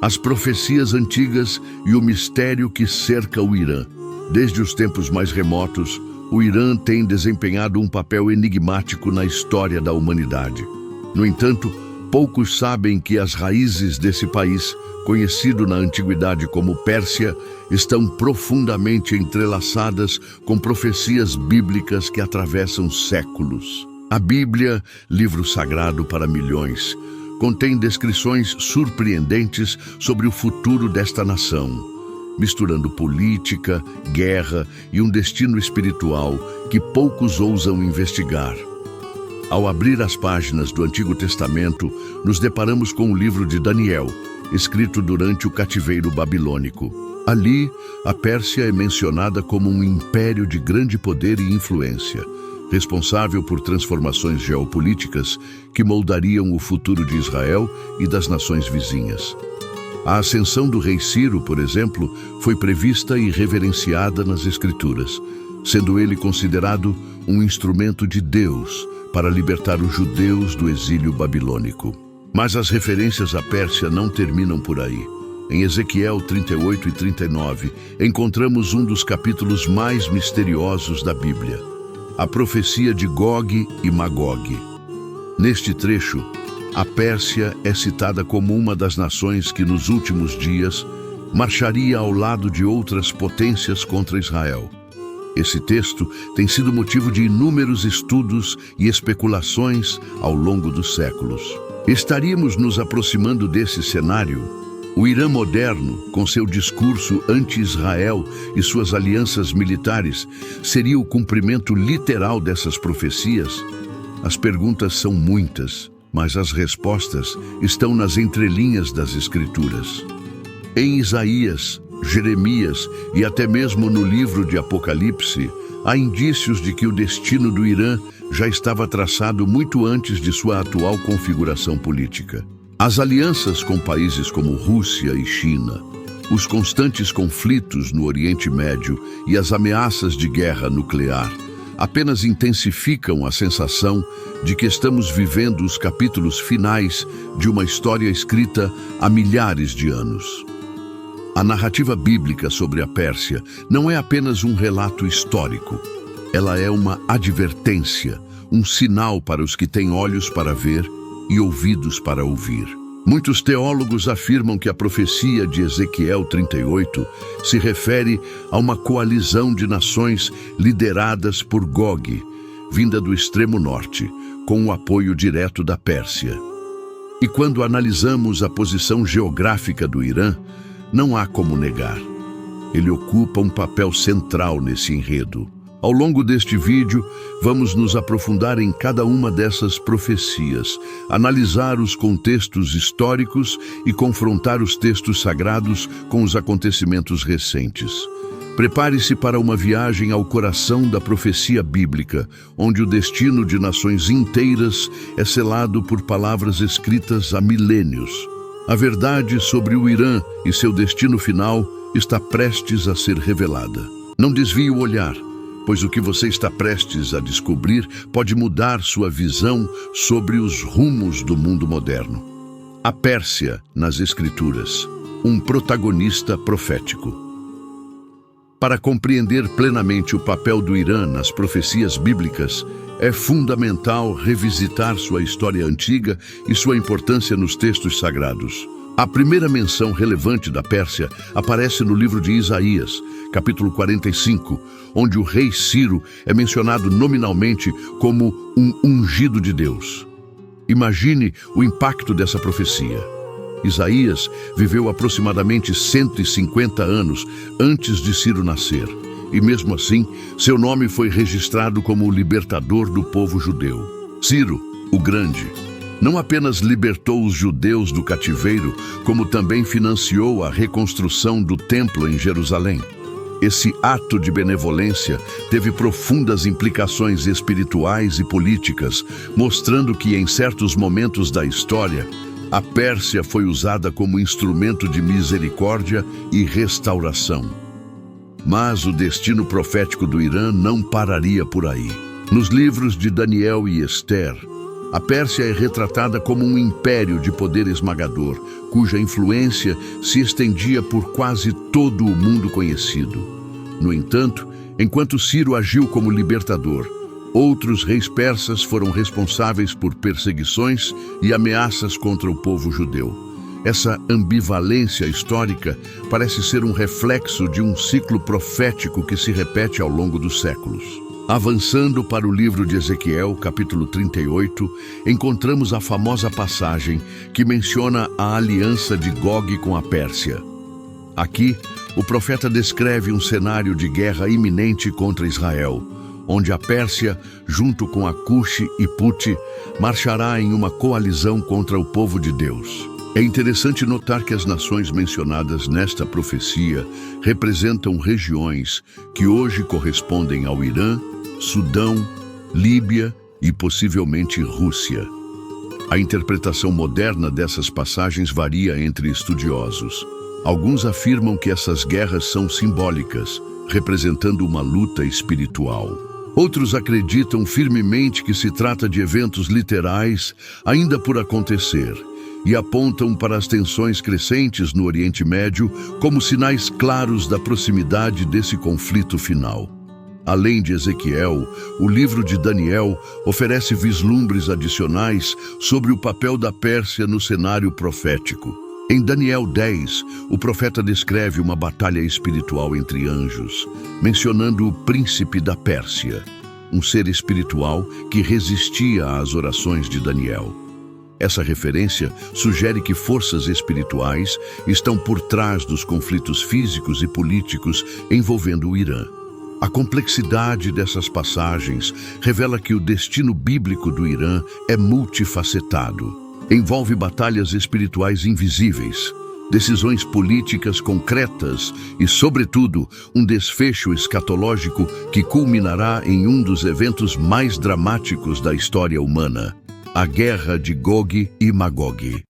As profecias antigas e o mistério que cerca o Irã. Desde os tempos mais remotos, o Irã tem desempenhado um papel enigmático na história da humanidade. No entanto, poucos sabem que as raízes desse país, conhecido na antiguidade como Pérsia, estão profundamente entrelaçadas com profecias bíblicas que atravessam séculos. A Bíblia, livro sagrado para milhões, contém descrições surpreendentes sobre o futuro desta nação, misturando política, guerra e um destino espiritual que poucos ousam investigar. Ao abrir as páginas do Antigo Testamento, nos deparamos com o livro de Daniel, escrito durante o cativeiro babilônico. Ali, a Pérsia é mencionada como um império de grande poder e influência, responsável por transformações geopolíticas que moldariam o futuro de Israel e das nações vizinhas. A ascensão do rei Ciro, por exemplo, foi prevista e reverenciada nas Escrituras, sendo ele considerado um instrumento de Deus para libertar os judeus do exílio babilônico. Mas as referências à Pérsia não terminam por aí. Em Ezequiel 38 e 39, encontramos um dos capítulos mais misteriosos da Bíblia, a profecia de Gog e Magog. Neste trecho, a Pérsia é citada como uma das nações que nos últimos dias marcharia ao lado de outras potências contra Israel. Esse texto tem sido motivo de inúmeros estudos e especulações ao longo dos séculos. Estaríamos nos aproximando desse cenário? O Irã moderno, com seu discurso anti-Israel e suas alianças militares, seria o cumprimento literal dessas profecias? As perguntas são muitas, mas as respostas estão nas entrelinhas das Escrituras. Em Isaías, Jeremias e até mesmo no livro de Apocalipse, há indícios de que o destino do Irã já estava traçado muito antes de sua atual configuração política. As alianças com países como Rússia e China, os constantes conflitos no Oriente Médio e as ameaças de guerra nuclear apenas intensificam a sensação de que estamos vivendo os capítulos finais de uma história escrita há milhares de anos. A narrativa bíblica sobre a Pérsia não é apenas um relato histórico. Ela é uma advertência, um sinal para os que têm olhos para ver e ouvidos para ouvir. Muitos teólogos afirmam que a profecia de Ezequiel 38 se refere a uma coalizão de nações lideradas por Gog, vinda do extremo norte, com o apoio direto da Pérsia. E quando analisamos a posição geográfica do Irã, não há como negar. Ele ocupa um papel central nesse enredo. Ao longo deste vídeo, vamos nos aprofundar em cada uma dessas profecias, analisar os contextos históricos e confrontar os textos sagrados com os acontecimentos recentes. Prepare-se para uma viagem ao coração da profecia bíblica, onde o destino de nações inteiras é selado por palavras escritas há milênios. A verdade sobre o Irã e seu destino final está prestes a ser revelada. Não desvie o olhar, pois o que você está prestes a descobrir pode mudar sua visão sobre os rumos do mundo moderno. A Pérsia nas Escrituras, um protagonista profético. Para compreender plenamente o papel do Irã nas profecias bíblicas, é fundamental revisitar sua história antiga e sua importância nos textos sagrados. A primeira menção relevante da Pérsia aparece no livro de Isaías, capítulo 45, onde o rei Ciro é mencionado nominalmente como um ungido de Deus. Imagine o impacto dessa profecia. Isaías viveu aproximadamente 150 anos antes de Ciro nascer, e mesmo assim, seu nome foi registrado como o libertador do povo judeu. Ciro, o Grande, não apenas libertou os judeus do cativeiro, como também financiou a reconstrução do templo em Jerusalém. Esse ato de benevolência teve profundas implicações espirituais e políticas, mostrando que em certos momentos da história, a Pérsia foi usada como instrumento de misericórdia e restauração. Mas o destino profético do Irã não pararia por aí. Nos livros de Daniel e Esther, A Pérsia é retratada como um império de poder esmagador, cuja influência se estendia por quase todo o mundo conhecido. No entanto, enquanto Ciro agiu como libertador, outros reis persas foram responsáveis por perseguições e ameaças contra o povo judeu. Essa ambivalência histórica parece ser um reflexo de um ciclo profético que se repete ao longo dos séculos. Avançando para o livro de Ezequiel, capítulo 38, encontramos a famosa passagem que menciona a aliança de Gog com a Pérsia. Aqui, o profeta descreve um cenário de guerra iminente contra Israel, onde a Pérsia, junto com a Cush e Puti, marchará em uma coalizão contra o povo de Deus. É interessante notar que as nações mencionadas nesta profecia representam regiões que hoje correspondem ao Irã, Sudão, Líbia e possivelmente Rússia. A interpretação moderna dessas passagens varia entre estudiosos. Alguns afirmam que essas guerras são simbólicas, representando uma luta espiritual. Outros acreditam firmemente que se trata de eventos literais ainda por acontecer e apontam para as tensões crescentes no Oriente Médio como sinais claros da proximidade desse conflito final. Além de Ezequiel, o livro de Daniel oferece vislumbres adicionais sobre o papel da Pérsia no cenário profético. Em Daniel 10, o profeta descreve uma batalha espiritual entre anjos, mencionando o príncipe da Pérsia, um ser espiritual que resistia às orações de Daniel. Essa referência sugere que forças espirituais estão por trás dos conflitos físicos e políticos envolvendo o Irã. A complexidade dessas passagens revela que o destino bíblico do Irã é multifacetado. Envolve batalhas espirituais invisíveis, decisões políticas concretas e, sobretudo, um desfecho escatológico que culminará em um dos eventos mais dramáticos da história humana: a Guerra de Gog e Magog.